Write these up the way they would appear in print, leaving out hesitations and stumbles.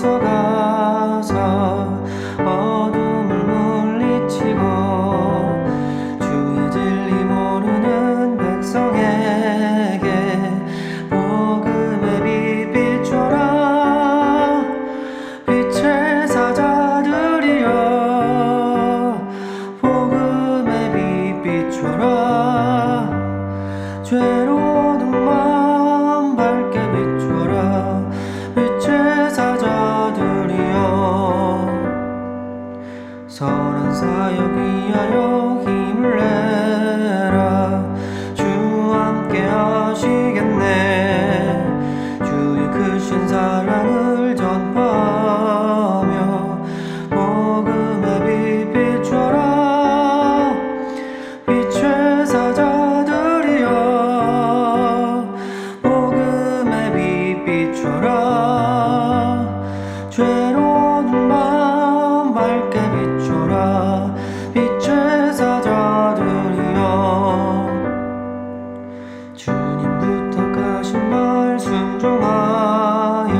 앞서가서 어둠을 물리치고 주의 진리 모르는 백성에게 복음의 빛 비춰라. 빛의 사자들이여 복음의 빛 비춰라. 죄로운 마음 밝게 비춰라. 빛의 사자들이여 선한 사역 위하여 힘을 내라. 주 함께 하시겠네. 주의 크신 사랑을 전파하며 복음의 빛 비춰라. 빛의 사자들이여 복음의 빛 비춰라. 죄로운 마음 밝게 비춰라. 빛의 사자들이여 주님 부탁하신 말 순종하여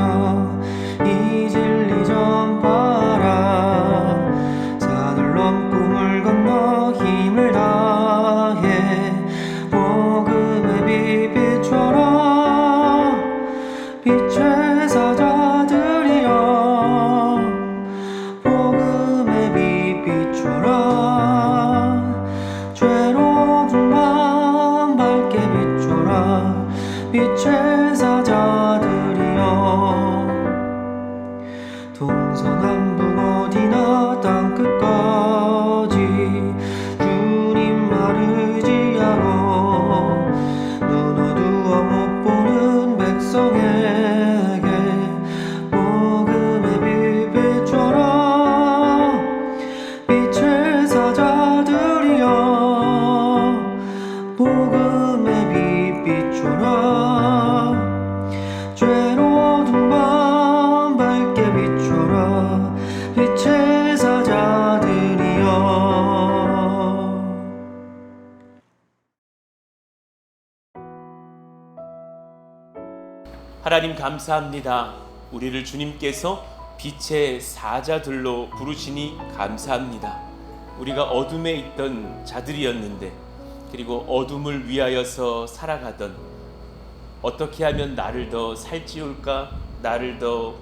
이 진리 전파하라. 산을 넘고 물 건너 힘을 다해 복음의 빛 비춰라. 빛의 사자들이여 복음의 빛 비춰라. 죄로운 마음 밝게 비춰라. 빛의 사자들이여 동서남북 어디나 땅끝까지 주님 말을 지하고 눈 어두워 못 보는 백성에게 복음의 빛 비춰라. 빛의 사자들이여 복음의 빛 비춰라. 죄로운 마음 밝게 비춰라. 빛의 사자들이여 하나님 감사합니다. 우리를 주님께서 빛의 사자들로 부르시니 감사합니다. 우리가 어둠에 있던 자들이었는데, 그리고 어둠을 위하여서 살아가던, 어떻게 하면 나를 더 살찌울까, 나를 더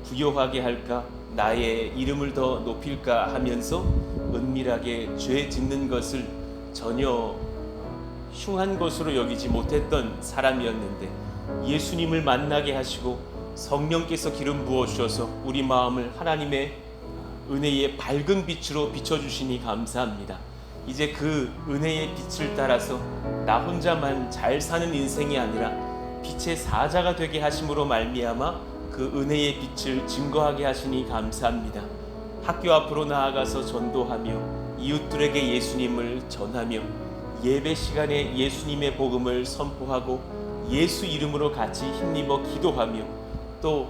부요하게 할까, 나의 이름을 더 높일까 하면서 은밀하게 죄 짓는 것을 전혀 흉한 것으로 여기지 못했던 사람이었는데, 예수님을 만나게 하시고 성령께서 기름 부어 주셔서 우리 마음을 하나님의 은혜의 밝은 빛으로 비춰주시니 감사합니다. 이제 그 은혜의 빛을 따라서 나 혼자만 잘 사는 인생이 아니라 빛의 사자가 되게 하심으로 말미암아 그 은혜의 빛을 증거하게 하시니 감사합니다. 학교 앞으로 나아가서 전도하며 이웃들에게 예수님을 전하며 예배 시간에 예수님의 복음을 선포하고 예수 이름으로 같이 힘입어 기도하며 또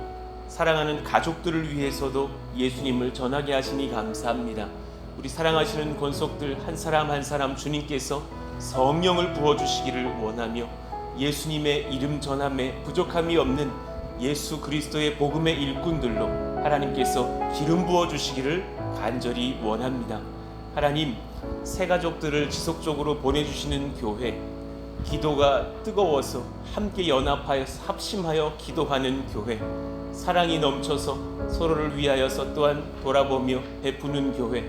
사랑하는 가족들을 위해서도 예수님을 전하게 하시니 감사합니다. 우리 사랑하시는 권속들 한 사람 한 사람 주님께서 성령을 부어주시기를 원하며 예수님의 이름 전함에 부족함이 없는 예수 그리스도의 복음의 일꾼들로 하나님께서 기름 부어주시기를 간절히 원합니다. 하나님, 새 가족들을 지속적으로 보내주시는 교회, 기도가 뜨거워서 함께 연합하여 합심하여 기도하는 교회, 사랑이 넘쳐서 서로를 위하여서 또한 돌아보며 베푸는 교회,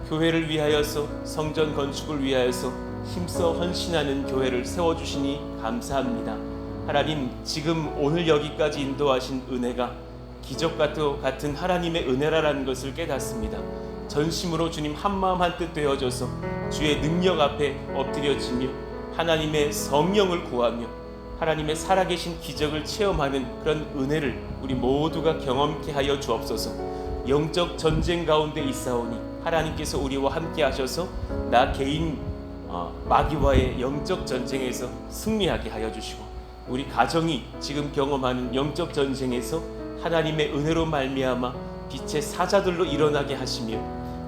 교회를 위하여서 성전 건축을 위하여서 힘써 헌신하는 교회를 세워주시니 감사합니다. 하나님, 지금 오늘 여기까지 인도하신 은혜가 기적과 같은 하나님의 은혜라는 것을 깨닫습니다. 전심으로 주님 한마음 한뜻 되어져서 주의 능력 앞에 엎드려지며 하나님의 성령을 구하며 하나님의 살아계신 기적을 체험하는 그런 은혜를 우리 모두가 경험케 하여 주옵소서. 영적 전쟁 가운데 있사오니 하나님께서 우리와 함께 하셔서 나 개인 마귀와의 영적 전쟁에서 승리하게 하여 주시고, 우리 가정이 지금 경험하는 영적 전쟁에서 하나님의 은혜로 말미암아 빛의 사자들로 일어나게 하시며,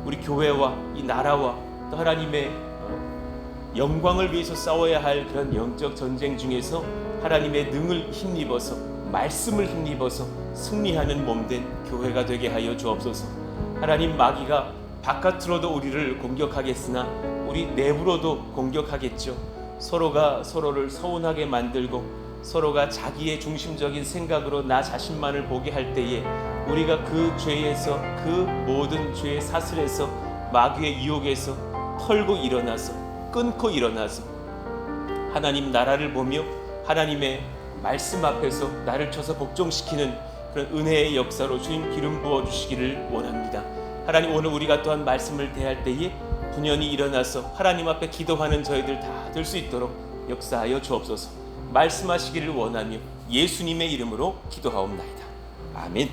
우리 교회와 이 나라와 또 하나님의 영광을 위해서 싸워야 할 그런 영적 전쟁 중에서 하나님의 능을 힘입어서, 말씀을 힘입어서 승리하는 몸된 교회가 되게 하여 주옵소서. 하나님, 마귀가 바깥으로도 우리를 공격하겠으나 우리 내부로도 공격하겠죠. 서로가 서로를 서운하게 만들고 서로가 자기의 중심적인 생각으로 나 자신만을 보게 할 때에 우리가 그 죄에서, 그 모든 죄의 사슬에서, 마귀의 유혹에서 털고 일어나서, 끊고 일어나서 하나님 나라를 보며 하나님의 말씀 앞에서 나를 쳐서 복종시키는 그런 은혜의 역사로 주님 기름 부어주시기를 원합니다. 하나님, 오늘 우리가 또한 말씀을 대할 때에 분연히 일어나서 하나님 앞에 기도하는 저희들 다 될 수 있도록 역사하여 주옵소서. 말씀하시기를 원하며 예수님의 이름으로 기도하옵나이다. 아멘.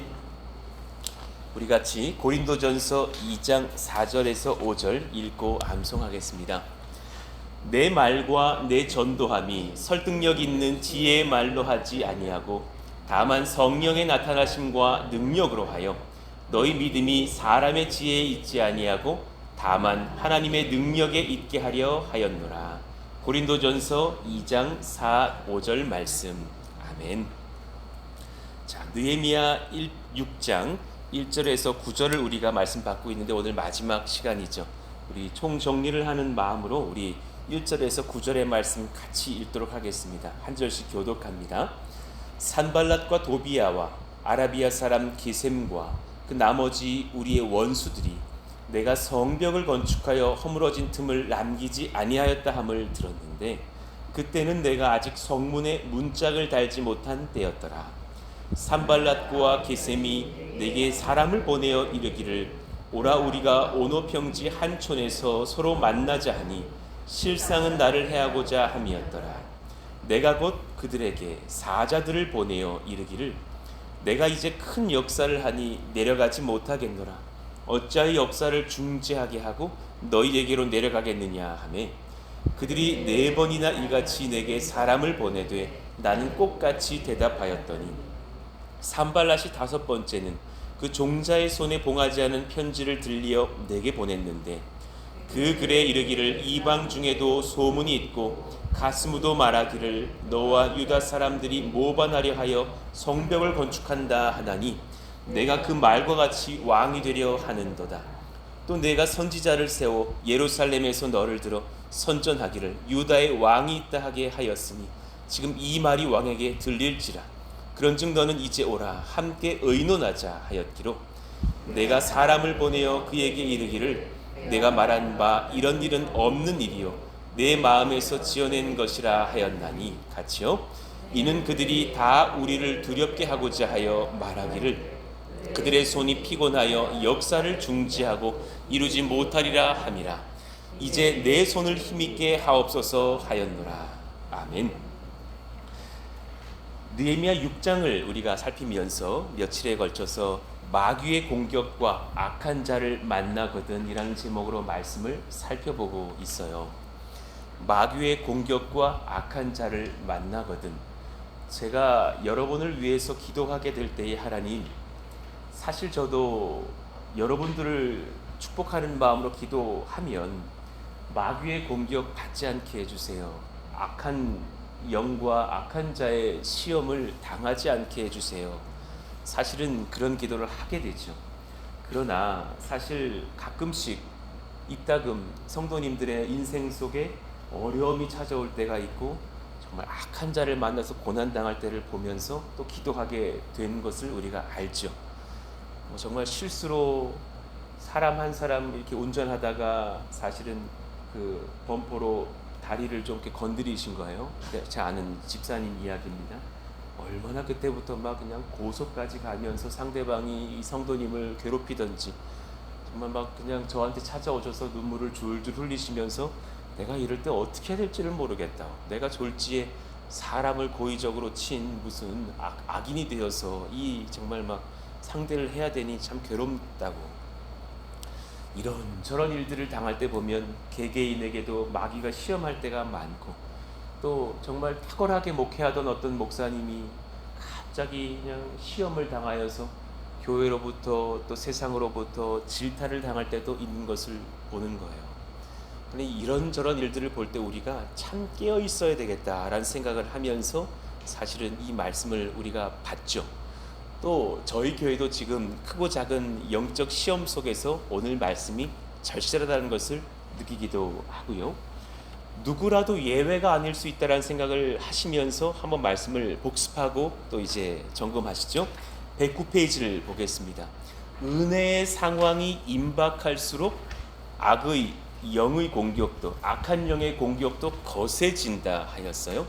우리 같이 고린도전서 2장 4절에서 5절 읽고 암송하겠습니다. 내 말과 내 전도함이 설득력 있는 지혜의 말로 하지 아니하고 다만 성령의 나타나심과 능력으로 하여 너희 믿음이 사람의 지혜에 있지 아니하고 다만 하나님의 능력에 있게 하려 하였노라. 고린도전서 2장 4, 5절 말씀. 아멘. 자, 느헤미야 6장 1절에서 9절을 우리가 말씀 받고 있는데 오늘 마지막 시간이죠. 우리 총정리를 하는 마음으로 우리 1절에서 9절의 말씀 같이 읽도록 하겠습니다. 한 절씩 교독합니다. 산발랏과 도비아와 아라비아 사람 게셈과 그 나머지 우리의 원수들이 내가 성벽을 건축하여 허물어진 틈을 남기지 아니하였다 함을 들었는데 그때는 내가 아직 성문에 문짝을 달지 못한 때였더라. 산발랏과 게셈이 내게 사람을 보내어 이르기를 오라 우리가 오노 평지 한 촌에서 서로 만나자 하니 실상은 나를 해하고자 함이었더라. 내가 곧 그들에게 사자들을 보내어 이르기를 내가 이제 큰 역사를 하니 내려가지 못하겠노라. 어찌하여 역사를 중지하게 하고 너희에게로 내려가겠느냐 하매 그들이 4번이나 이같이 내게 사람을 보내되 나는 똑같이 대답하였더니 산발랏이 5번째는 그 종자의 손에 봉하지 않은 편지를 들리어 내게 보냈는데 그 글에 이르기를 이방 중에도 소문이 있고 가스무도 말하기를 너와 유다 사람들이 모반하려 하여 성벽을 건축한다 하나니 내가 그 말과 같이 왕이 되려 하는도다. 또 내가 선지자를 세워 예루살렘에서 너를 들어 선전하기를 유다의 왕이 있다 하게 하였으니 지금 이 말이 왕에게 들릴지라. 그런즉 너는 이제 오라 함께 의논하자 하였기로 내가 사람을 보내어 그에게 이르기를 내가 말한 바 이런 일은 없는 일이요 내 마음에서 지어낸 것이라 하였나니 같이요. 이는 그들이 다 우리를 두렵게 하고자 하여 말하기를 그들의 손이 피곤하여 역사를 중지하고 이루지 못하리라 함이라. 이제 내 손을 힘있게 하옵소서 하였노라. 아멘. 느헤미야 6장을 우리가 살피면서 며칠에 걸쳐서 마귀의 공격과 악한 자를 만나거든 이라는 제목으로 말씀을 살펴보고 있어요. 마귀의 공격과 악한 자를 만나거든. 제가 여러분을 위해서 기도하게 될 때에 하나님, 사실 저도 여러분들을 축복하는 마음으로 기도하면 마귀의 공격 받지 않게 해주세요. 악한 영과 악한 자의 시험을 당하지 않게 해주세요. 사실은 그런 기도를 하게 되죠. 그러나 사실 가끔씩 이따금 성도님들의 인생 속에 어려움이 찾아올 때가 있고 정말 악한 자를 만나서 고난당할 때를 보면서 또 기도하게 된 것을 우리가 알죠. 정말 실수로 사람 한 사람 이렇게 운전하다가 사실은 그 범퍼로 다리를 좀 이렇게 건드리신 거예요. 제 아는 집사님 이야기입니다. 얼마나 그때부터 막 그냥 고소까지 가면서 상대방이 이 성도님을 괴롭히던지 정말 막 그냥 저한테 찾아오셔서 눈물을 줄줄 흘리시면서 내가 이럴 때 어떻게 해야 될지를 모르겠다. 내가 졸지에 사람을 고의적으로 친 무슨 악인이 되어서 이 정말 막 상대를 해야 되니 참 괴롭다고. 이런저런 일들을 당할 때 보면 개개인에게도 마귀가 시험할 때가 많고 또 정말 탁월하게 목회하던 어떤 목사님이 갑자기 그냥 시험을 당하여서 교회로부터 또 세상으로부터 질타를 당할 때도 있는 것을 보는 거예요. 이런저런 일들을 볼 때 우리가 참 깨어 있어야 되겠다라는 생각을 하면서 사실은 이 말씀을 우리가 봤죠. 또 저희 교회도 지금 크고 작은 영적 시험 속에서 오늘 말씀이 절실하다는 것을 느끼기도 하고요. 누구라도 예외가 아닐 수 있다는 생각을 하시면서 한번 말씀을 복습하고 또 이제 점검하시죠. 109페이지를 보겠습니다. 은혜의 상황이 임박할수록 악의 영의 공격도, 악한 영의 공격도 거세진다 하였어요.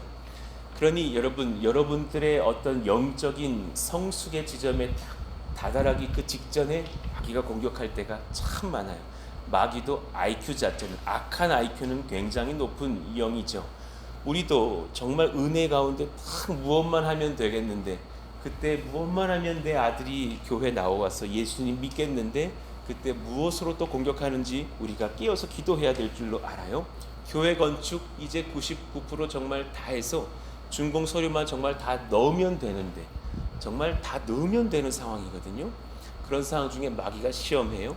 그러니 여러분들의 어떤 영적인 성숙의 지점에 딱 다다르기 그 직전에 마귀가 공격할 때가 참 많아요. 마귀도 IQ 자체는, 악한 IQ는 굉장히 높은 영이죠. 우리도 정말 은혜 가운데 딱 무엇만 하면 되겠는데, 그때 무엇만 하면 내 아들이 교회 나와서 예수님 믿겠는데, 그때 무엇으로 또 공격하는지 우리가 깨어서 기도해야 될 줄로 알아요. 교회 건축 이제 99% 정말 다 해서 준공 서류만 정말 다 넣으면 되는데, 정말 다 넣으면 되는 상황이거든요. 그런 상황 중에 마귀가 시험해요.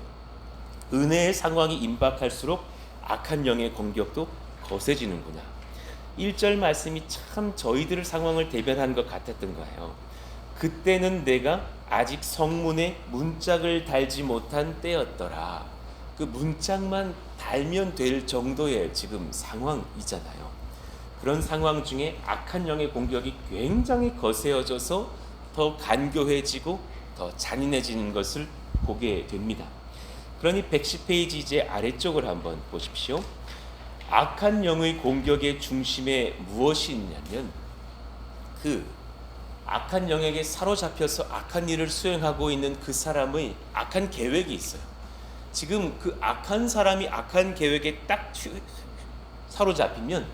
은혜의 상황이 임박할수록 악한 영의 공격도 거세지는구나. 1절 말씀이 참 저희들 상황을 대변한 것 같았던 거예요. 그때는 내가 아직 성문에 문짝을 달지 못한 때였더라. 그 문짝만 달면 될 정도의 지금 상황이잖아요. 그런 상황 중에 악한 영의 공격이 굉장히 거세어져서 더 간교해지고 더 잔인해지는 것을 보게 됩니다. 그러니 110페이지 이제 아래쪽을 한번 보십시오. 악한 영의 공격의 중심에 무엇이 있냐면, 그 악한 영에게 사로잡혀서 악한 일을 수행하고 있는 그 사람의 악한 계획이 있어요. 지금 그 악한 사람이 악한 계획에 딱 사로잡히면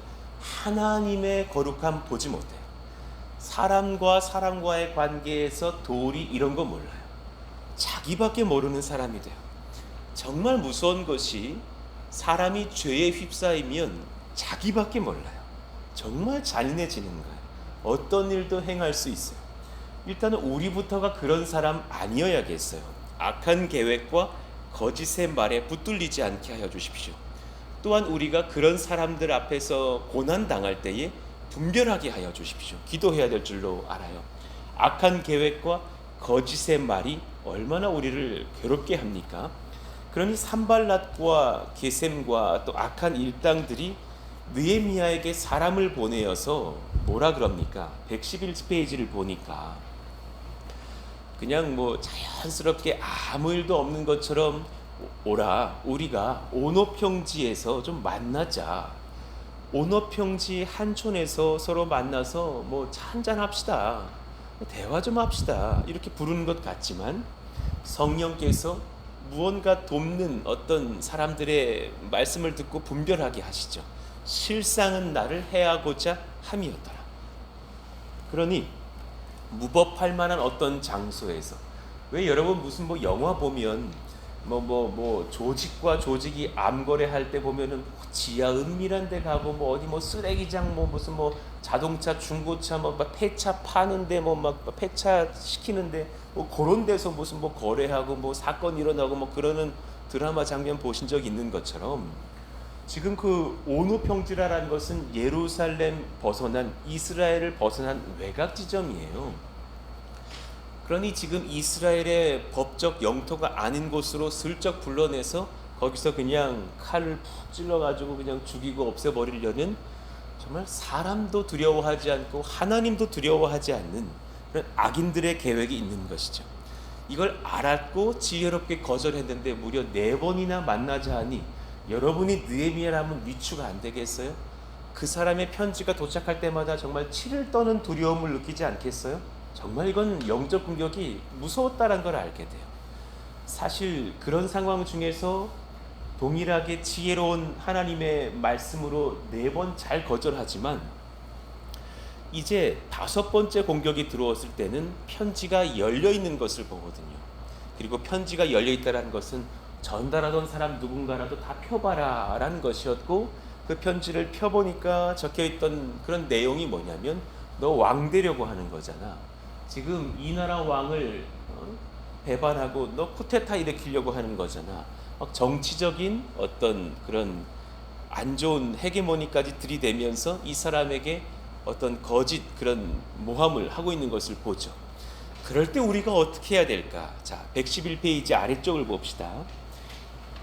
하나님의 거룩함 보지 못해요. 사람과 사람과의 관계에서 도리 이런 거 몰라요. 자기밖에 모르는 사람이 돼요. 정말 무서운 것이, 사람이 죄에 휩싸이면 자기밖에 몰라요. 정말 잔인해지는 거예요. 어떤 일도 행할 수 있어요. 일단은 우리부터가 그런 사람 아니어야겠어요. 악한 계획과 거짓의 말에 붙들리지 않게 하여 주십시오. 또한 우리가 그런 사람들 앞에서 고난 당할 때에 분별하게 하여 주십시오. 기도해야 될 줄로 알아요. 악한 계획과 거짓의 말이 얼마나 우리를 괴롭게 합니까? 그러니 산발랏과 게셈과 또 악한 일당들이 느헤미야에게 사람을 보내어서 뭐라 그럽니까? 111페이지를 보니까 그냥 뭐 자연스럽게 아무 일도 없는 것처럼, 오라, 우리가 온오평지에서 좀 만나자. 온오평지 한촌에서 서로 만나서 뭐 한잔 합시다. 대화 좀 합시다. 이렇게 부르는 것 같지만 성령께서 무언가 돕는 어떤 사람들의 말씀을 듣고 분별하게 하시죠. 실상은 나를 해하고자 함이었더라. 그러니 무법할 만한 어떤 장소에서, 왜 여러분 무슨 뭐 영화 보면 조직과 조직이 암거래할 때 보면은 지하 은밀한 데 가고 뭐 어디 뭐 쓰레기장 뭐 무슨 뭐 자동차 중고차 뭐 폐차 파는데 뭐 막 폐차 시키는데 뭐 그런 데서 무슨 뭐 거래하고 뭐 사건 일어나고 뭐 그러는 드라마 장면 보신 적 있는 것처럼, 지금 그 온오평지라는 것은 예루살렘 벗어난, 이스라엘을 벗어난 외곽 지점이에요. 그러니 지금 이스라엘의 법적 영토가 아닌 곳으로 슬쩍 불러내서 거기서 그냥 칼을 푹 찔러가지고 그냥 죽이고 없애버리려는, 정말 사람도 두려워하지 않고 하나님도 두려워하지 않는 그런 악인들의 계획이 있는 것이죠. 이걸 알았고 지혜롭게 거절했는데 무려 4번이나 만나자 하니 여러분이 느헤미야라면 위추가 안 되겠어요? 그 사람의 편지가 도착할 때마다 정말 치를 떠는 두려움을 느끼지 않겠어요? 정말 이건 영적 공격이 무서웠다는 걸 알게 돼요. 사실 그런 상황 중에서 동일하게 지혜로운 하나님의 말씀으로 4번 잘 거절하지만, 이제 5번째 공격이 들어왔을 때는 편지가 열려있는 것을 보거든요. 그리고 편지가 열려있다는 것은 전달하던 사람 누군가라도 다 펴봐라 라는 것이었고, 그 편지를 펴보니까 적혀있던 그런 내용이 뭐냐면, 너 왕 되려고 하는 거잖아. 지금 이 나라 왕을 배반하고 너 쿠데타 일으키려고 하는 거잖아. 막 정치적인 어떤 그런 안 좋은 헤게모니까지 들이대면서 이 사람에게 어떤 거짓 그런 모함을 하고 있는 것을 보죠. 그럴 때 우리가 어떻게 해야 될까? 자, 111페이지 아래쪽을 봅시다.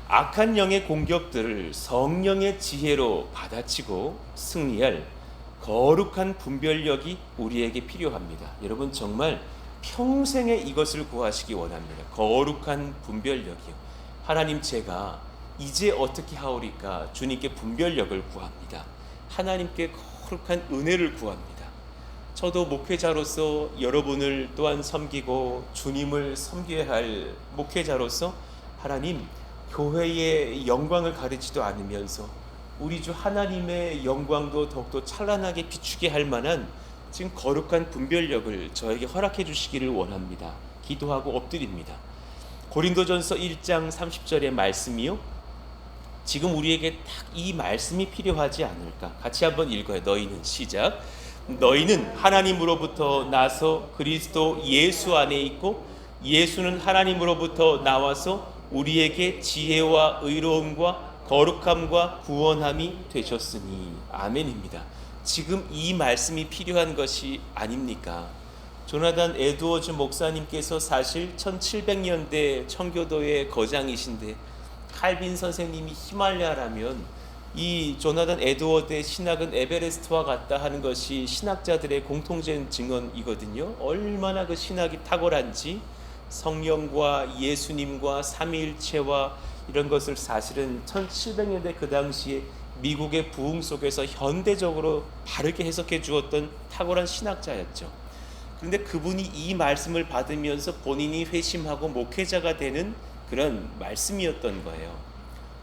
악한 영의 공격들을 성령의 지혜로 받아치고 승리할 거룩한 분별력이 우리에게 필요합니다. 여러분 정말 평생에 이것을 구하시기 원합니다. 거룩한 분별력이요. 하나님, 제가 이제 어떻게 하오리까? 주님께 분별력을 구합니다. 하나님께 거룩한 은혜를 구합니다. 저도 목회자로서 여러분을 또한 섬기고 주님을 섬겨야 할 목회자로서 하나님, 교회의 영광을 가리지도 않으면서 우리 주 하나님의 영광도 더욱더 찬란하게 비추게 할 만한 지금 거룩한 분별력을 저에게 허락해 주시기를 원합니다. 기도하고 엎드립니다. 고린도전서 1장 30절의 말씀이요, 지금 우리에게 딱 이 말씀이 필요하지 않을까? 같이 한번 읽어요. 너희는, 시작. 너희는 하나님으로부터 나서 그리스도 예수 안에 있고 예수는 하나님으로부터 나와서 우리에게 지혜와 의로움과 거룩함과 구원함이 되셨으니. 아멘입니다. 지금 이 말씀이 필요한 것이 아닙니까? 조나단 에드워즈 목사님께서 사실 1700년대 청교도의 거장이신데, 칼빈 선생님이 히말라야라면 이 조나단 에드워드의 신학은 에베레스트와 같다 하는 것이 신학자들의 공통된 증언이거든요. 얼마나 그 신학이 탁월한지, 성령과 예수님과 삼위일체와 이런 것을 사실은 1700년대 그 당시에 미국의 부흥 속에서 현대적으로 바르게 해석해 주었던 탁월한 신학자였죠. 그런데 그분이 이 말씀을 받으면서 본인이 회심하고 목회자가 되는 그런 말씀이었던 거예요.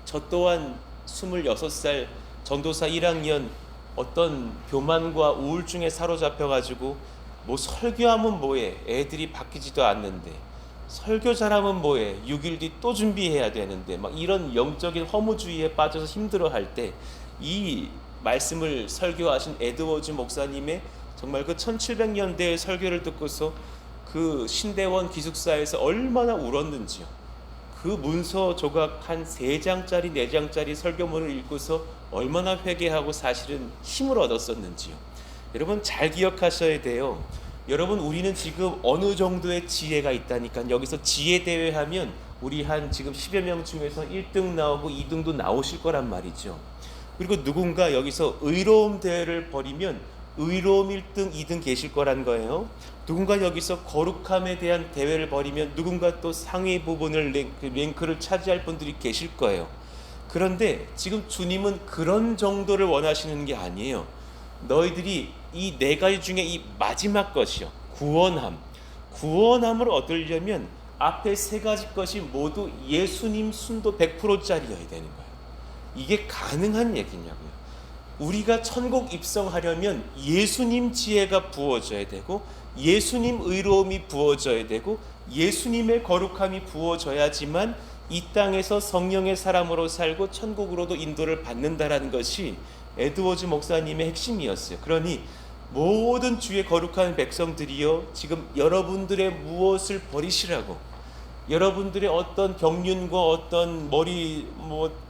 저 또한 26살 전도사 1학년 어떤 교만과 우울증에 사로잡혀가지고 뭐 설교하면 뭐해, 애들이 바뀌지도 않는데, 설교 잘하면 뭐해, 6일 뒤 또 준비해야 되는데, 막 이런 영적인 허무주의에 빠져서 힘들어할 때 이 말씀을 설교하신 에드워즈 목사님의 정말 그 1700년대의 설교를 듣고서 그 신대원 기숙사에서 얼마나 울었는지요. 그 문서 조각 한 3장짜리 4장짜리 설교문을 읽고서 얼마나 회개하고 사실은 힘을 얻었었는지요. 여러분 잘 기억하셔야 돼요. 여러분, 우리는 지금 어느 정도의 지혜가 있다니까. 여기서 지혜 대회 하면 우리 한 지금 10여 명 중에서 1등 나오고 2등도 나오실 거란 말이죠. 그리고 누군가 여기서 의로움 대회를 벌이면 의로움 1등, 2등 계실 거란 거예요. 누군가 여기서 거룩함에 대한 대회를 벌이면 누군가 또 상위 부분을 랭크를 차지할 분들이 계실 거예요. 그런데 지금 주님은 그런 정도를 원하시는 게 아니에요. 너희들이 이 4가지 중에 이 마지막 것이요, 구원함을 얻으려면 앞에 3가지 것이 모두 예수님 순도 100%짜리여야 되는 거예요. 이게 가능한 얘기냐고요. 우리가 천국 입성하려면 예수님 지혜가 부어져야 되고, 예수님 의로움이 부어져야 되고, 예수님의 거룩함이 부어져야지만 이 땅에서 성령의 사람으로 살고 천국으로도 인도를 받는다라는 것이 에드워즈 목사님의 핵심이었어요. 그러니 모든 주의 거룩한 백성들이여, 지금 여러분들의 무엇을 버리시라고, 여러분들의 어떤 경륜과 어떤 머리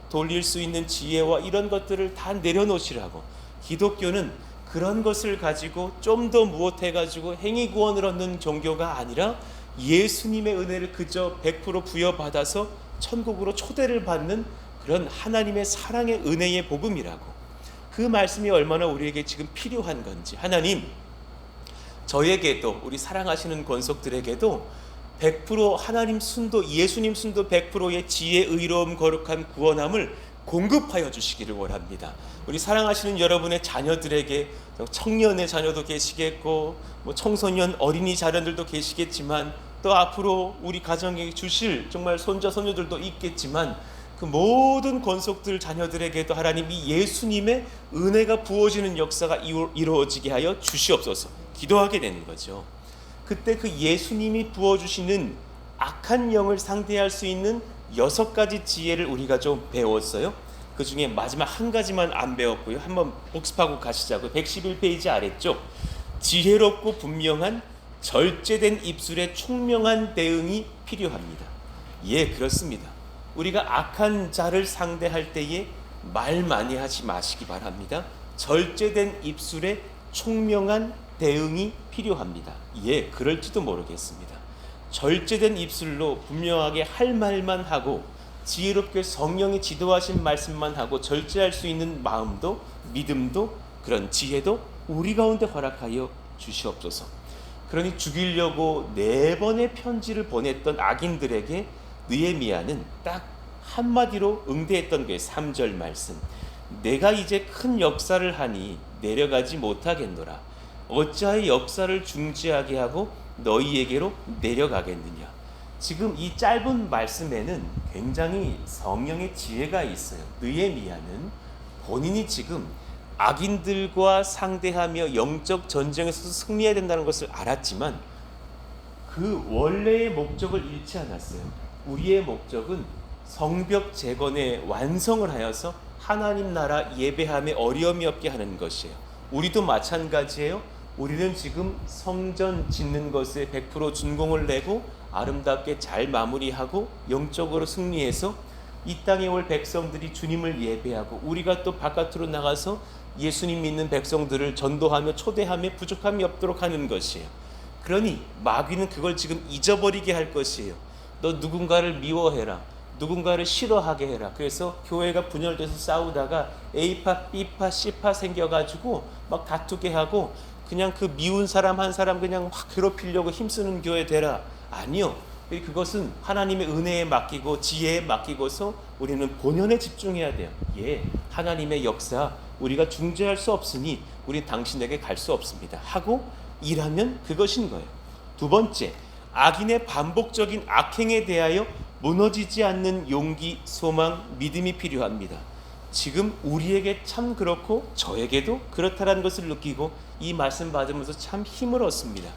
돌릴 수 있는 지혜와 이런 것들을 다 내려놓으시라고. 기독교는 그런 것을 가지고 좀 더 무엇해가지고 행위 구원을 얻는 종교가 아니라 예수님의 은혜를 그저 100% 부여받아서 천국으로 초대를 받는 그런 하나님의 사랑의 은혜의 복음이라고. 그 말씀이 얼마나 우리에게 지금 필요한 건지. 하나님, 저에게도, 우리 사랑하시는 권속들에게도 100% 하나님 순도, 예수님 순도 100%의 지혜, 의로움, 거룩한 구원함을 공급하여 주시기를 원합니다. 우리 사랑하시는 여러분의 자녀들에게, 청년의 자녀도 계시겠고 청소년 어린이 자녀들도 계시겠지만, 또 앞으로 우리 가정에 주실 정말 손자 손녀들도 있겠지만, 그 모든 권속들 자녀들에게도 하나님이 예수님의 은혜가 부어지는 역사가 이루어지게 하여 주시옵소서 기도하게 되는 거죠. 그때 그 예수님이 부어주시는 악한 영을 상대할 수 있는 6가지 지혜를 우리가 좀 배웠어요. 그 중에 마지막 한 가지만 안 배웠고요. 한번 복습하고 가시자고요. 111페이지 아래쪽, 지혜롭고 분명한 절제된 입술의 총명한 대응이 필요합니다. 예, 그렇습니다. 우리가 악한 자를 상대할 때에 말 많이 하지 마시기 바랍니다. 절제된 입술의 총명한 대응이 필요합니다. 예, 그럴지도 모르겠습니다. 절제된 입술로 분명하게 할 말만 하고 지혜롭게 성령이 지도하신 말씀만 하고 절제할 수 있는 마음도 믿음도 그런 지혜도 우리 가운데 허락하여 주시옵소서. 그러니 죽이려고 4번의 편지를 보냈던 악인들에게 느헤미야는 딱 한마디로 응대했던 게 3절 말씀. 내가 이제 큰 역사를 하니 내려가지 못하겠노라. 어찌하여 역사를 중지하게 하고 너희에게로 내려가겠느냐. 지금 이 짧은 말씀에는 굉장히 성령의 지혜가 있어요. 느헤미야는 본인이 지금 악인들과 상대하며 영적 전쟁에서도 승리해야 된다는 것을 알았지만 그 원래의 목적을 잃지 않았어요. 우리의 목적은 성벽 재건의 완성을 하여서 하나님 나라 예배함에 어려움이 없게 하는 것이에요. 우리도 마찬가지예요. 우리는 지금 성전 짓는 것에 100% 준공을 내고 아름답게 잘 마무리하고 영적으로 승리해서 이 땅에 올 백성들이 주님을 예배하고 우리가 또 바깥으로 나가서 예수님 믿는 백성들을 전도하며 초대하며 부족함이 없도록 하는 것이에요. 그러니 마귀는 그걸 지금 잊어버리게 할 것이에요. 너 누군가를 미워해라. 누군가를 싫어하게 해라. 그래서 교회가 분열돼서 싸우다가 A파, B파, C파 생겨가지고 막 다투게 하고 그냥 그 미운 사람 한 사람 그냥 확 괴롭히려고 힘쓰는 교회 되라. 아니요. 그것은 하나님의 은혜에 맡기고 지혜에 맡기고서 우리는 본연에 집중해야 돼요. 예, 하나님의 역사 우리가 중재할 수 없으니 우리 당신에게 갈 수 없습니다 하고 일하면 그것인 거예요. 두 번째, 악인의 반복적인 악행에 대하여 무너지지 않는 용기, 소망, 믿음이 필요합니다. 지금 우리에게 참 그렇고 저에게도 그렇다라는 것을 느끼고 이 말씀 받으면서 참 힘을 얻습니다.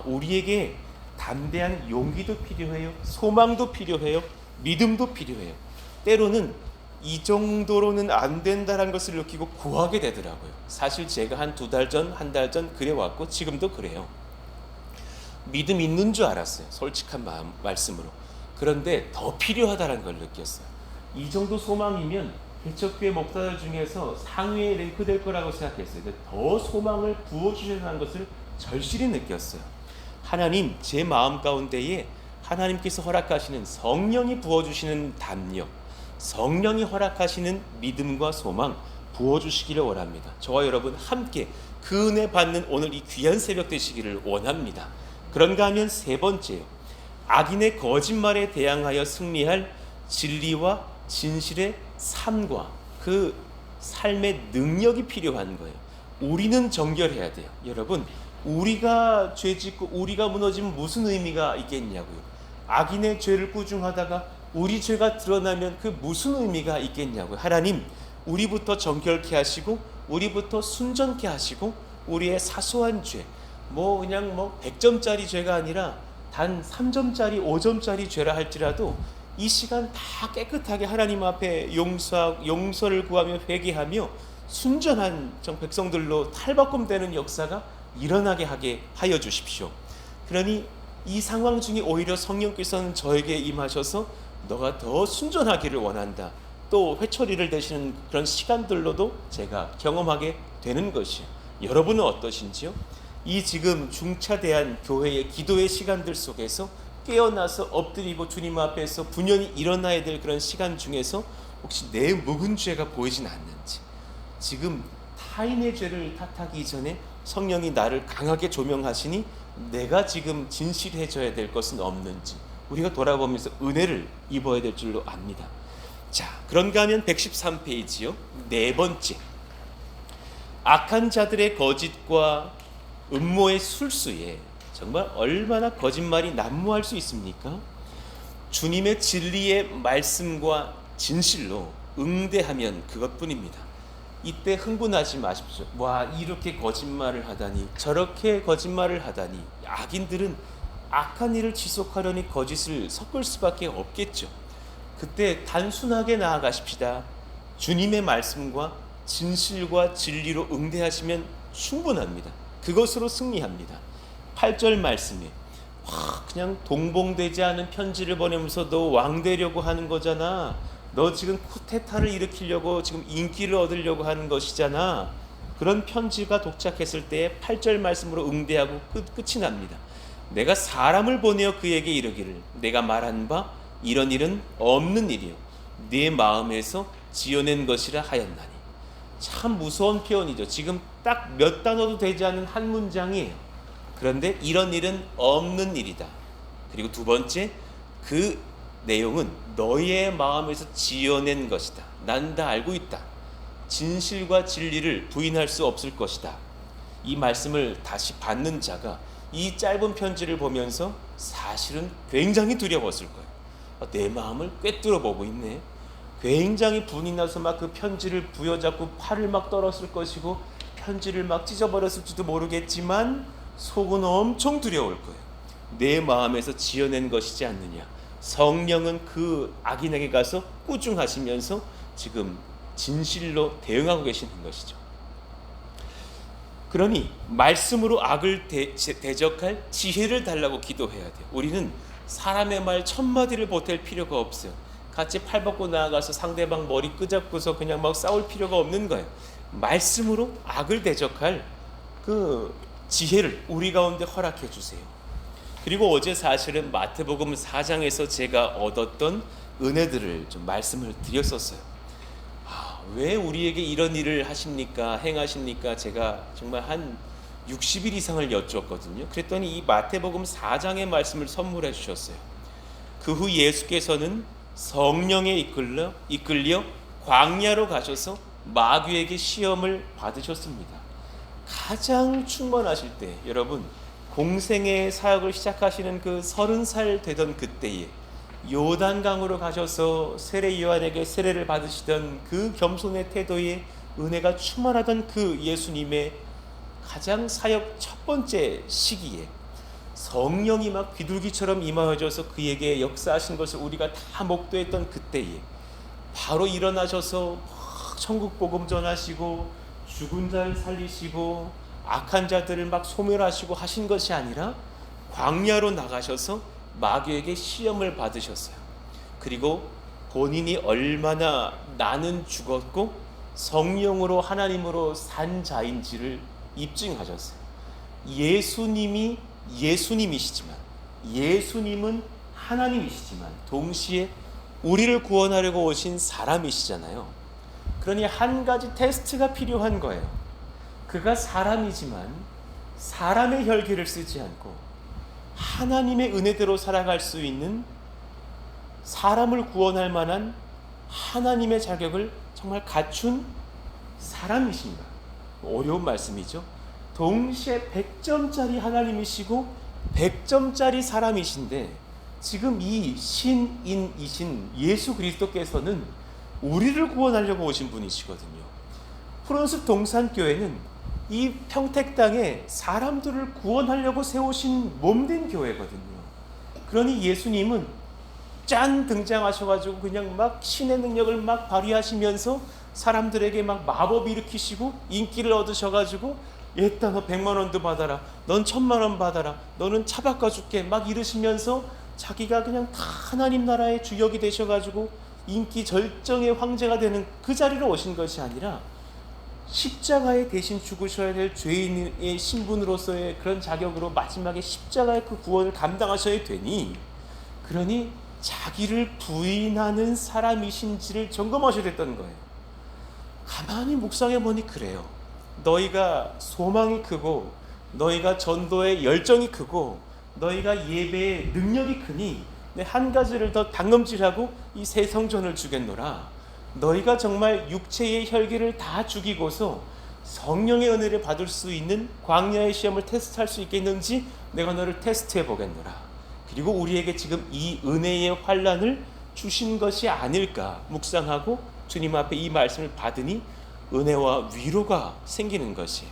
우리에게 담대한 용기도 필요해요. 소망도 필요해요. 믿음도 필요해요. 때로는 이 정도로는 안 된다는 것을 느끼고 구하게 되더라고요. 사실 제가 한 2달 전, 한 달 전 그래왔고 지금도 그래요. 믿음 있는 줄 알았어요. 솔직한 말씀으로. 그런데 더 필요하다는 걸 느꼈어요. 이 정도 소망이면 개척교회 목사들 중에서 상위에 랭크될 거라고 생각했어요. 근데 더 소망을 부어주셔야 것을 절실히 느꼈어요. 하나님, 제 마음 가운데에 하나님께서 허락하시는 성령이 부어주시는 담력, 성령이 허락하시는 믿음과 소망 부어주시기를 원합니다. 저와 여러분 함께 그 은혜 받는 오늘 이 귀한 새벽 되시기를 원합니다. 그런가 하면 세 번째요. 악인의 거짓말에 대항하여 승리할 진리와 진실의 삶과 그 삶의 능력이 필요한 거예요. 우리는 정결해야 돼요. 여러분, 우리가 죄짓고 우리가 무너지면 무슨 의미가 있겠냐고요. 악인의 죄를 꾸중하다가 우리 죄가 드러나면 그 무슨 의미가 있겠냐고요. 하나님, 우리부터 정결케 하시고 우리부터 순전케 하시고 우리의 사소한 죄, 그냥 100점짜리 죄가 아니라 단 3점짜리 5점짜리 죄라 할지라도 이 시간 다 깨끗하게 하나님 앞에 용서를 구하며 회개하며 순전한 백성들로 탈바꿈되는 역사가 일어나게 하게 하여 주십시오. 그러니 이 상황 중에 오히려 성령께서는 저에게 임하셔서 너가 더 순전하기를 원한다. 또 회초리를 대시는 그런 시간들로도 제가 경험하게 되는 것이에요. 여러분은 어떠신지요? 이 지금 중차대한 교회의 기도의 시간들 속에서 깨어나서 엎드리고 주님 앞에서 분연히 일어나야 될 그런 시간 중에서 혹시 내 묵은 죄가 보이진 않는지, 지금 타인의 죄를 탓하기 전에 성령이 나를 강하게 조명하시니 내가 지금 진실해져야 될 것은 없는지 우리가 돌아보면서 은혜를 입어야 될 줄로 압니다. 자, 그런가 하면 113페이지요. 네 번째, 악한 자들의 거짓과 음모의 술수에 정말 얼마나 거짓말이 난무할 수 있습니까? 주님의 진리의 말씀과 진실로 응대하면 그것뿐입니다. 이때 흥분하지 마십시오. 이렇게 거짓말을 하다니, 저렇게 거짓말을 하다니. 악인들은 악한 일을 지속하려니 거짓을 섞을 수밖에 없겠죠. 그때 단순하게 나아가십시다. 주님의 말씀과 진실과 진리로 응대하시면 충분합니다. 그것으로 승리합니다. 8절 말씀에 그냥 동봉되지 않은 편지를 보내면서 너 왕 되려고 하는 거잖아. 너 지금 쿠데타를 일으키려고 지금 인기를 얻으려고 하는 것이잖아. 그런 편지가 도착했을 때 8절 말씀으로 응대하고 끝이 납니다. 내가 사람을 보내어 그에게 이르기를 내가 말한 바 이런 일은 없는 일이요 네 마음에서 지어낸 것이라 하였나니. 참 무서운 표현이죠. 지금 딱 몇 단어도 되지 않은 한 문장이에요. 그런데 이런 일은 없는 일이다. 그리고 두 번째, 그 내용은 너희의 마음에서 지어낸 것이다. 난 다 알고 있다. 진실과 진리를 부인할 수 없을 것이다. 이 말씀을 다시 받는 자가 이 짧은 편지를 보면서 사실은 굉장히 두려웠을 거예요. 내 마음을 꿰뚫어 보고 있네. 굉장히 분이 나서 막 그 편지를 부여잡고 팔을 막 떨었을 것이고 편지를 막 찢어버렸을지도 모르겠지만 속은 엄청 두려울 거예요. 내 마음에서 지어낸 것이지 않느냐. 성령은 그 악인에게 가서 꾸중하시면서 지금 진실로 대응하고 계시는 것이죠. 그러니 말씀으로 악을 대적할 지혜를 달라고 기도해야 돼요. 우리는 사람의 말 천마디를 보탤 필요가 없어요. 같이 팔 벗고 나아가서 상대방 머리 끄잡고서 그냥 막 싸울 필요가 없는 거예요. 말씀으로 악을 대적할 그 지혜를 우리 가운데 허락해 주세요. 그리고 어제 사실은 마태복음 4장에서 제가 얻었던 은혜들을 좀 말씀을 드렸었어요. 왜 우리에게 이런 일을 하십니까? 행하십니까? 제가 정말 한 60일 이상을 여쭈었거든요. 그랬더니 이 마태복음 4장의 말씀을 선물해 주셨어요. 그 후 예수께서는 성령에 이끌려 광야로 가셔서 마귀에게 시험을 받으셨습니다. 가장 충만하실 때, 여러분 공생의 사역을 시작하시는 그 30살 되던 그때에 요단강으로 가셔서 세례 요한에게 세례를 받으시던 그 겸손의 태도에 은혜가 충만하던 그 예수님의 가장 사역 첫 번째 시기에 성령이 막 비둘기처럼 임하여져서 그에게 역사하신 것을 우리가 다 목도했던 그때에 바로 일어나셔서 막 천국 복음 전하시고 죽은 자를 살리시고 악한 자들을 막 소멸하시고 하신 것이 아니라 광야로 나가셔서 마귀에게 시험을 받으셨어요. 그리고 본인이 얼마나 나는 죽었고 성령으로 하나님으로 산 자인지를 입증하셨어요. 예수님이 예수님이시지만, 예수님은 하나님이시지만 동시에 우리를 구원하려고 오신 사람이시잖아요. 그러니 한 가지 테스트가 필요한 거예요. 그가 사람이지만 사람의 혈기를 쓰지 않고 하나님의 은혜대로 살아갈 수 있는, 사람을 구원할 만한 하나님의 자격을 정말 갖춘 사람이신가? 어려운 말씀이죠. 동시에 100점짜리 하나님이시고 100점짜리 사람이신데 지금 이 신인이신 예수 그리스도께서는 우리를 구원하려고 오신 분이시거든요. 프란스 동산교회는 이 평택 땅에 사람들을 구원하려고 세우신 몸된 교회거든요. 그러니 예수님은 짠 등장하셔가지고 그냥 막 신의 능력을 막 발휘하시면서 사람들에게 막 마법 일으키시고 인기를 얻으셔가지고 얘따 너 100만 원도 받아라, 넌 1000만 원 받아라, 너는 차 바꿔줄게 막 이러시면서 자기가 그냥 다 하나님 나라의 주역이 되셔가지고 인기 절정의 황제가 되는 그 자리로 오신 것이 아니라 십자가에 대신 죽으셔야 될 죄인의 신분으로서의 그런 자격으로 마지막에 십자가의 그 구원을 감당하셔야 되니, 그러니 자기를 부인하는 사람이신지를 점검하셔야 됐던 거예요. 가만히 묵상해 보니 그래요. 너희가 소망이 크고 너희가 전도의 열정이 크고 너희가 예배의 능력이 크니 내 한 가지를 더 당금질하고 이 새 성전을 주겠노라. 너희가 정말 육체의 혈기를 다 죽이고서 성령의 은혜를 받을 수 있는 광야의 시험을 테스트할 수 있겠는지 내가 너를 테스트해 보겠노라. 그리고 우리에게 지금 이 은혜의 환란을 주신 것이 아닐까 묵상하고 주님 앞에 이 말씀을 받으니 은혜와 위로가 생기는 것이에요.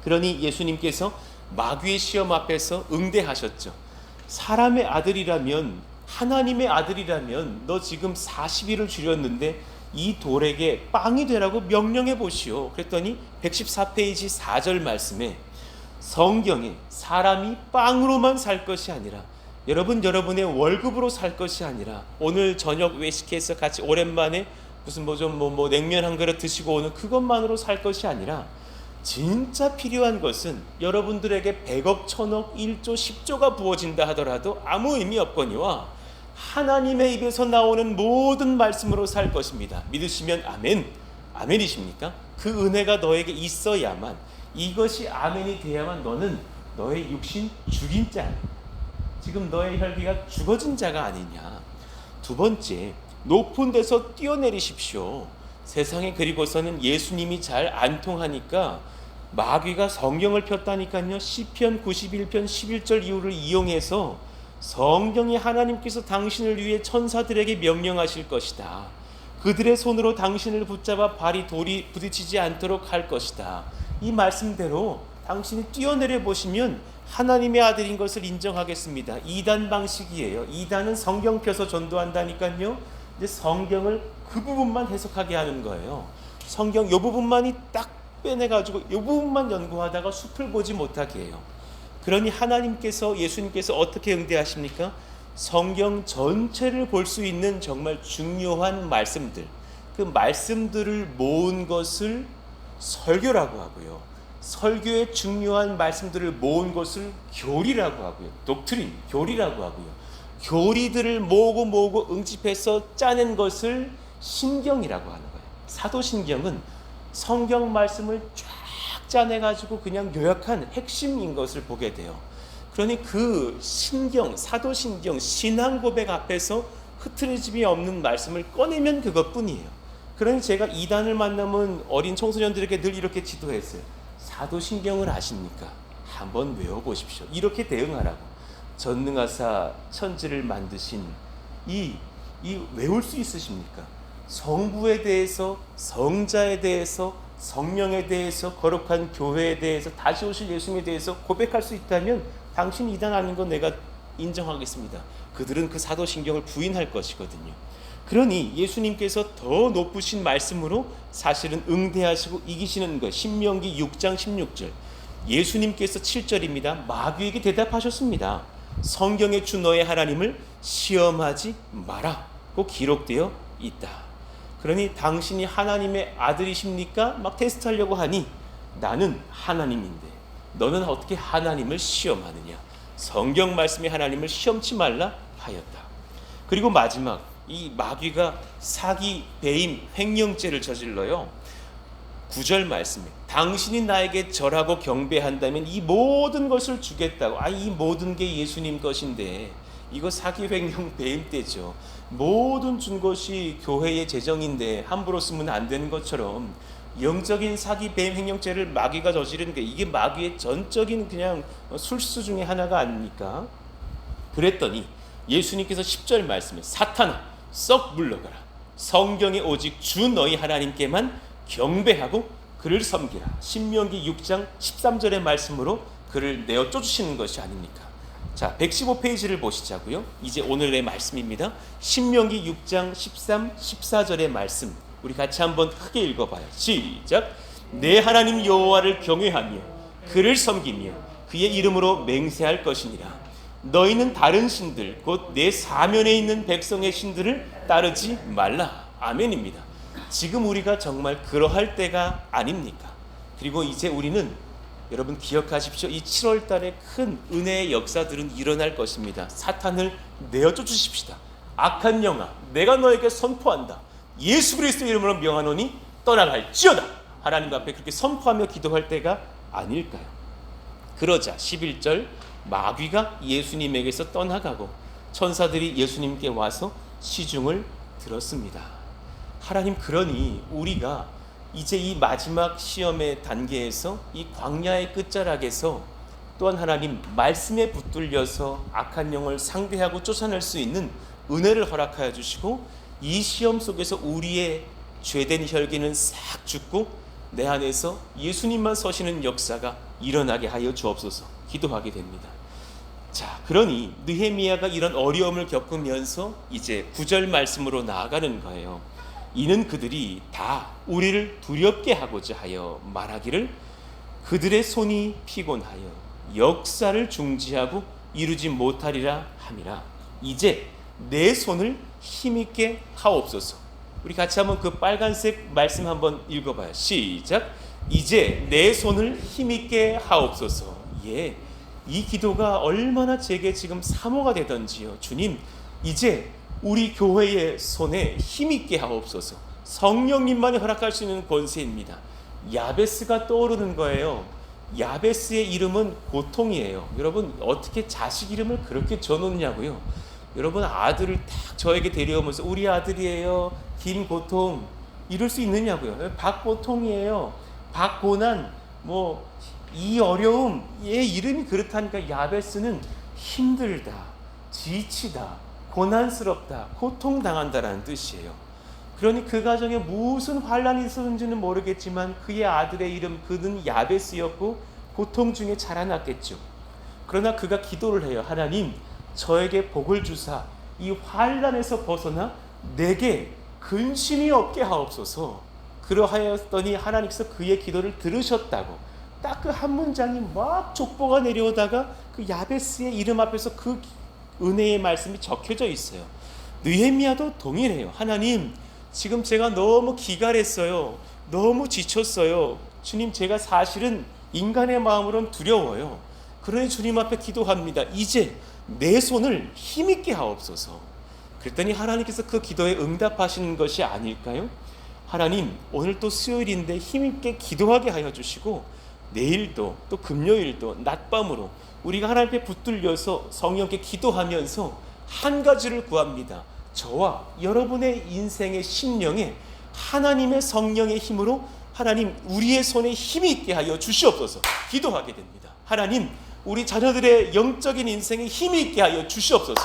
그러니 예수님께서 마귀의 시험 앞에서 응대하셨죠. 사람의 아들이라면, 하나님의 아들이라면 너 지금 40일을 줄였는데 이 돌에게 빵이 되라고 명령해 보시오. 그랬더니 114페이지 4절 말씀에 성경에 사람이 빵으로만 살 것이 아니라 여러분의 월급으로 살 것이 아니라, 오늘 저녁 외식해서 같이 오랜만에 무슨 뭐 냉면 한 그릇 드시고 오는 그것만으로 살 것이 아니라 진짜 필요한 것은 여러분들에게 100억, 1000억, 1조, 10조가 부어진다 하더라도 아무 의미 없거니와 하나님의 입에서 나오는 모든 말씀으로 살 것입니다. 믿으시면 아멘. 아멘이십니까? 그 은혜가 너에게 있어야만, 이것이 아멘이 돼야만 너는 너의 육신 죽인 자, 지금 너의 혈기가 죽어진 자가 아니냐. 두 번째, 높은 데서 뛰어내리십시오. 세상에 그리고서는 예수님이 잘 안 통하니까 마귀가 성경을 폈다니까요. 시편 91편 11절 이후를 이용해서 성경이 하나님께서 당신을 위해 천사들에게 명령하실 것이다. 그들의 손으로 당신을 붙잡아 발이 돌이 부딪히지 않도록 할 것이다. 이 말씀대로 당신이 뛰어내려 보시면 하나님의 아들인 것을 인정하겠습니다. 2단 방식이에요. 2단은 성경 펴서 전도한다니까요. 이제 성경을 그 부분만 해석하게 하는 거예요. 성경 이 부분만이 딱 빼내가지고 이 부분만 연구하다가 숲을 보지 못하게 해요. 그러니 하나님께서, 예수님께서 어떻게 응대하십니까? 성경 전체를 볼 수 있는 정말 중요한 말씀들, 그 말씀들을 모은 것을 설교라고 하고요. 설교의 중요한 말씀들을 모은 것을 교리라고 하고요. 독트린, 교리라고 하고요. 교리들을 모으고 응집해서 짜낸 것을 신경이라고 하는 거예요. 사도신경은 성경 말씀을 쫙 짜내가지고 그냥 요약한 핵심인 것을 보게 돼요. 그러니 그 신경, 사도신경, 신앙고백 앞에서 흐트러짐이 없는 말씀을 꺼내면 그것뿐이에요. 그러니 제가 이단을 만나면 어린 청소년들에게 늘 이렇게 지도했어요. 사도신경을 아십니까? 한번 외워보십시오. 이렇게 대응하라고. 전능하사 천지를 만드신 이 외울 수 있으십니까? 성부에 대해서, 성자에 대해서, 성령에 대해서, 거룩한 교회에 대해서, 다시 오실 예수님에 대해서 고백할 수 있다면 당신 이단 아닌 건 내가 인정하겠습니다. 그들은 그 사도신경을 부인할 것이거든요. 그러니 예수님께서 더 높으신 말씀으로 사실은 응대하시고 이기시는 것. 신명기 6장 16절. 예수님께서 7절입니다. 마귀에게 대답하셨습니다. 성경에 주 너의 하나님을 시험하지 마라고 기록되어 있다. 그러니 당신이 하나님의 아들이십니까? 막 테스트하려고 하니 나는 하나님인데 너는 어떻게 하나님을 시험하느냐. 성경 말씀이 하나님을 시험치 말라 하였다. 그리고 마지막, 이 마귀가 사기, 배임, 횡령죄를 저질러요. 9절 말씀에 당신이 나에게 절하고 경배한다면 이 모든 것을 주겠다고. 이 모든 게 예수님 것인데 이거 사기, 횡령, 배임 때죠. 모든 준 것이 교회의 재정인데 함부로 쓰면 안 되는 것처럼 영적인 사기, 배임, 횡령죄를 마귀가 저지르는 게 이게 마귀의 전적인 그냥 술수 중에 하나가 아닙니까? 그랬더니 예수님께서 10절 말씀에 사탄아 썩 물러가라. 성경에 오직 주 너희 하나님께만 경배하고 그를 섬기라. 신명기 6장 13절의 말씀으로 그를 내어 쫓으시는 것이 아닙니까? 자, 115페이지를 보시자고요. 이제 오늘의 말씀입니다. 신명기 6장 13, 14절의 말씀 우리 같이 한번 크게 읽어봐요. 시작. 내 하나님 여호와를 경외하며 그를 섬기며 그의 이름으로 맹세할 것이니라. 너희는 다른 신들 곧 내 사면에 있는 백성의 신들을 따르지 말라. 아멘입니다. 지금 우리가 정말 그러할 때가 아닙니까? 그리고 이제 우리는 여러분 기억하십시오. 이 7월 달에 큰 은혜의 역사들은 일어날 것입니다. 사탄을 내어 쫓으십시다. 악한 영아 내가 너에게 선포한다. 예수 그리스도의 이름으로 명하노니 떠나갈지어다. 하나님 앞에 그렇게 선포하며 기도할 때가 아닐까요? 그러자 11절 마귀가 예수님에게서 떠나가고 천사들이 예수님께 와서 시중을 들었습니다. 하나님, 그러니 우리가 이제 이 마지막 시험의 단계에서 이 광야의 끝자락에서 또한 하나님 말씀에 붙들려서 악한 영을 상대하고 쫓아낼 수 있는 은혜를 허락하여 주시고 이 시험 속에서 우리의 죄된 혈기는 싹 죽고 내 안에서 예수님만 서시는 역사가 일어나게 하여 주옵소서 기도하게 됩니다. 자, 그러니 느헤미야가 이런 어려움을 겪으면서 이제 9절 말씀으로 나아가는 거예요. 이는 그들이 다 우리를 두렵게 하고자 하여 말하기를 그들의 손이 피곤하여 역사를 중지하고 이루지 못하리라 함이라. 이제 내 손을 힘있게 하옵소서. 우리 같이 한번 그 빨간색 말씀 한번 읽어봐요. 시작. 이제 내 손을 힘있게 하옵소서. 예, 이 기도가 얼마나 제게 지금 사모가 되던지요. 주님, 이제 우리 교회의 손에 힘있게 하옵소서. 성령님만이 허락할 수 있는 권세입니다. 야베스가 떠오르는 거예요. 야베스의 이름은 고통이에요. 여러분, 어떻게 자식 이름을 그렇게 지어놓냐고요. 여러분, 아들을 딱 저에게 데려오면서 우리 아들이에요, 김고통, 이럴 수 있느냐고요. 박고통이에요, 박고난, 뭐 이 어려움, 얘 이름이 그렇다니까. 야베스는 힘들다, 지치다, 고난스럽다, 고통당한다라는 뜻이에요. 그러니 그 가정에 무슨 환란이 있었는지는 모르겠지만 그의 아들의 이름, 그는 야베스였고 고통 중에 자라났겠죠. 그러나 그가 기도를 해요. 하나님, 저에게 복을 주사 이 환란에서 벗어나 내게 근심이 없게 하옵소서. 그러하였더니 하나님께서 그의 기도를 들으셨다고. 딱 그 한 문장이 막 족보가 내려오다가 그 야베스의 이름 앞에서 그 은혜의 말씀이 적혀져 있어요. 느헤미야도 동일해요. 하나님, 지금 제가 너무 기갈했어요. 너무 지쳤어요. 주님, 제가 사실은 인간의 마음으로는 두려워요. 그러니 주님 앞에 기도합니다. 이제 내 손을 힘있게 하옵소서. 그랬더니 하나님께서 그 기도에 응답하시는 것이 아닐까요? 하나님, 오늘 또 수요일인데 힘있게 기도하게 하여 주시고 내일도 또 금요일도 낮밤으로 우리가 하나님 앞에 붙들려서 성령께 기도하면서 한 가지를 구합니다. 저와 여러분의 인생의 심령에 하나님의 성령의 힘으로 하나님, 우리의 손에 힘이 있게 하여 주시옵소서. 기도하게 됩니다. 하나님, 우리 자녀들의 영적인 인생에 힘이 있게 하여 주시옵소서.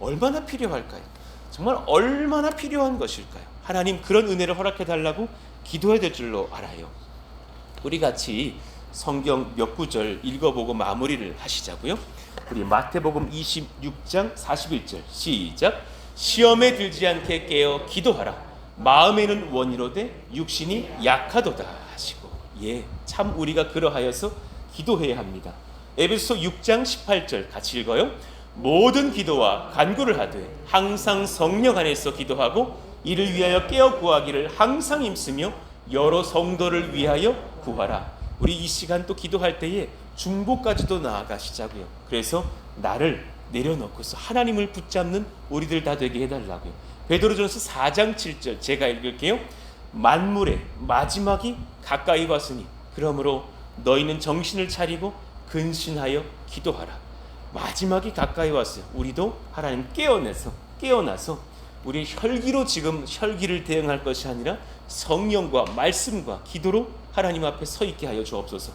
얼마나 필요할까요? 정말 얼마나 필요한 것일까요? 하나님, 그런 은혜를 허락해 달라고 기도해야 될 줄로 알아요. 우리 같이 성경 몇 구절 읽어보고 마무리를 하시자고요. 우리 마태복음 26장 41절 시작. 시험에 들지 않게 깨어 기도하라. 마음에는 원이로되 육신이 약하도다 하시고. 예, 참 우리가 그러하여서 기도해야 합니다. 에베소 6장 18절 같이 읽어요. 모든 기도와 간구를 하되 항상 성령 안에서 기도하고 이를 위하여 깨어 구하기를 항상 힘쓰며 여러 성도를 위하여 구하라. 우리 이 시간 또 기도할 때에 중보까지도 나아가시자고요. 그래서 나를 내려놓고서 하나님을 붙잡는 우리들 다 되게 해달라고요. 베드로전서 4장 7절 제가 읽을게요. 만물의 마지막이 가까이 왔으니 그러므로 너희는 정신을 차리고 근신하여 기도하라. 마지막이 가까이 왔어요. 우리도 하나님 깨어나서 우리 혈기로 지금 혈기를 대응할 것이 아니라 성령과 말씀과 기도로 하나님 앞에 서 있게 하여 주옵소서.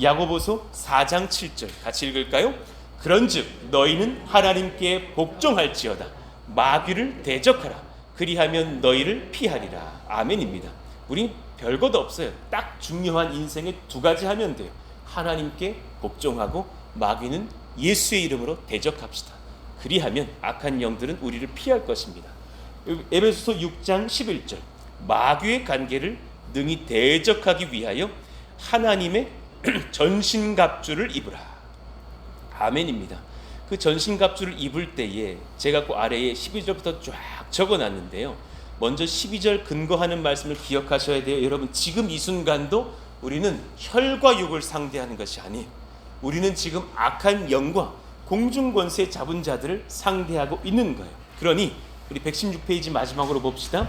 야고보서 4장 7절 같이 읽을까요? 그런즉 너희는 하나님께 복종할지어다. 마귀를 대적하라. 그리하면 너희를 피하리라. 아멘입니다. 우리 별것도 없어요. 딱 중요한 인생의 두 가지 하면 돼요. 하나님께 복종하고 마귀는 예수의 이름으로 대적합시다. 그리하면 악한 영들은 우리를 피할 것입니다. 에베소서 6장 11절 마귀의 관계를 능히 대적하기 위하여 하나님의 전신갑주를 입으라. 아멘입니다. 그 전신갑주를 입을 때에 제가 그 아래에 12절부터 쫙 적어놨는데요. 먼저 12절 근거하는 말씀을 기억하셔야 돼요. 여러분, 지금 이 순간도 우리는 혈과 육을 상대하는 것이 아니에요. 우리는 지금 악한 영과 공중권세 잡은 자들을 상대하고 있는 거예요. 그러니 우리 116페이지 마지막으로 봅시다.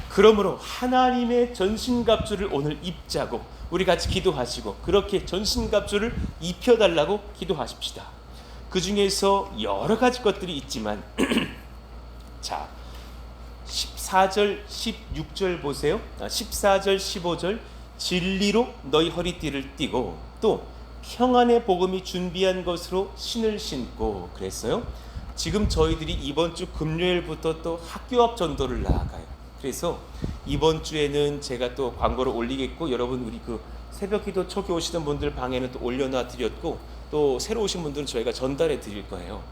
그러므로 하나님의 전신갑주를 오늘 입자고 우리 같이 기도하시고 그렇게 전신갑주를 입혀달라고 기도하십시다. 그 중에서 여러 가지 것들이 있지만 자 14절 16절 보세요. 14절 15절 진리로 너희 허리띠를 띠고 또 평안의 복음이 준비한 것으로 신을 신고 그랬어요. 지금 저희들이 이번 주 금요일부터 또 학교 앞 전도를 나아가요. 그래서 이번 주에는 제가 또 광고를 올리겠고 여러분 우리 그 새벽기도 초기 오시던 분들 방에는 또 올려놔 드렸고 또 새로 오신 분들은 저희가 전달해 드릴 거예요.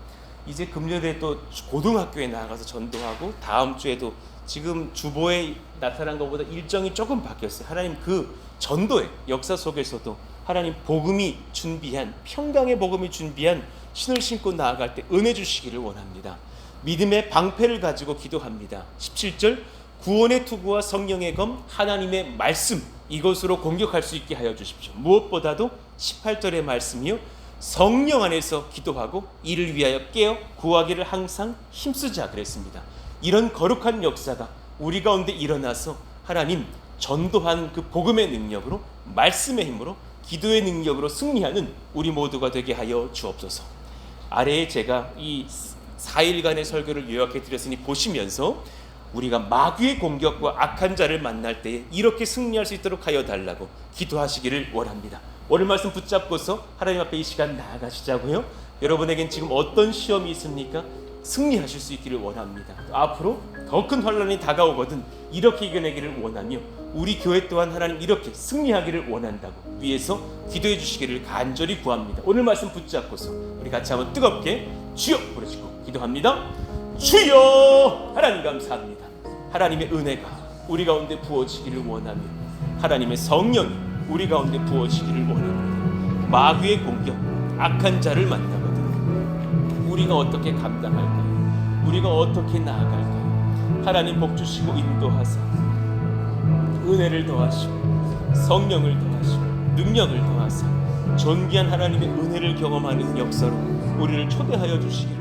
이제 금요일에 또 고등학교에 나가서 전도하고 다음 주에도 지금 주보에 나타난 것보다 일정이 조금 바뀌었어요. 하나님 그 전도의 역사 속에서도 하나님 복음이 준비한 평강의 복음이 준비한 신을 신고 나아갈 때 은혜 주시기를 원합니다. 믿음의 방패를 가지고 기도합니다. 17절 구원의 투구와 성령의 검 하나님의 말씀, 이것으로 공격할 수 있게 하여 주십시오. 무엇보다도 18절의 말씀이요, 성령 안에서 기도하고 이를 위하여 깨어 구하기를 항상 힘쓰자 그랬습니다. 이런 거룩한 역사가 우리 가운데 일어나서 하나님 전도한 그 복음의 능력으로, 말씀의 힘으로, 기도의 능력으로 승리하는 우리 모두가 되게 하여 주옵소서. 아래에 제가 이 4일간의 설교를 요약해 드렸으니 보시면서 우리가 마귀의 공격과 악한 자를 만날 때에 이렇게 승리할 수 있도록 하여 달라고 기도하시기를 원합니다. 오늘 말씀 붙잡고서 하나님 앞에 이 시간 나아가시자고요. 여러분에겐 지금 어떤 시험이 있습니까? 승리하실 수 있기를 원합니다. 앞으로 더 큰 환난이 다가오거든 이렇게 이겨내기를 원하며, 우리 교회 또한 하나님 이렇게 승리하기를 원한다고 위에서 기도해 주시기를 간절히 구합니다. 오늘 말씀 붙잡고서 우리 같이 한번 뜨겁게 주여 부르시고 기도합니다. 주여! 하나님 감사합니다. 하나님의 은혜가 우리 가운데 부어지기를 원하며, 하나님의 성령이 우리 가운데 부어지기를 원합니다. 마귀의 공격, 악한 자를 만나거든 우리가 어떻게 감당할까요? 우리가 어떻게 나아갈까요? 하나님 복 주시고 인도하사 은혜를 더하시고 성령을 더하시고 능력을 더하사 존귀한 하나님의 은혜를 경험하는 역사로 우리를 초대하여 주시기를